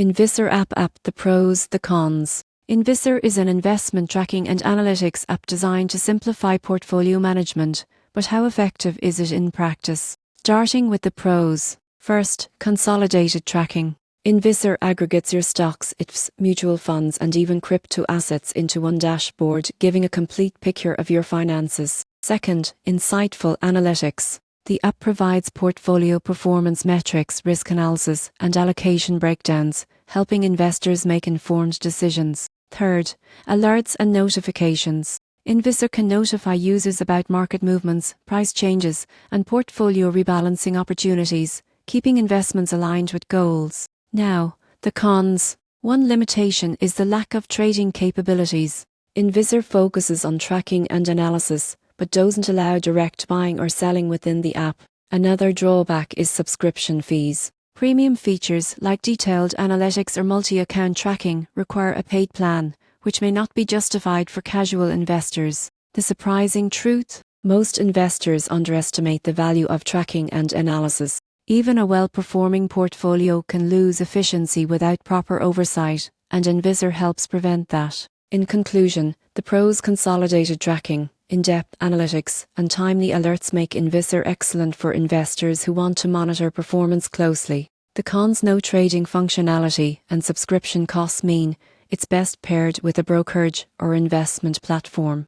Invisor app, the pros, the cons. Invisor is an investment tracking and analytics app designed to simplify portfolio management, but how effective is it in practice? Starting with the pros. First, consolidated tracking. Invisor aggregates your stocks, ETFs, mutual funds, and even crypto assets into one dashboard, giving a complete picture of your finances. Second, insightful analytics. The app provides portfolio performance metrics, risk analysis, and allocation breakdowns, helping investors make informed decisions. Third, alerts and notifications. Invisor can notify users about market movements, price changes, and portfolio rebalancing opportunities, keeping investments aligned with goals. Now, the cons. One limitation is the lack of trading capabilities. Invisor focuses on tracking and analysis, but doesn't allow direct buying or selling within the app. Another drawback is subscription fees. Premium features like detailed analytics or multi-account tracking require a paid plan, which may not be justified for casual investors. The surprising truth? Most investors underestimate the value of tracking and analysis. Even a well-performing portfolio can lose efficiency without proper oversight, and Invisor helps prevent that. In conclusion, the pros: consolidated tracking, in-depth analytics, and timely alerts make Invisor excellent for investors who want to monitor performance closely. The cons: no trading functionality and subscription costs mean it's best paired with a brokerage or investment platform.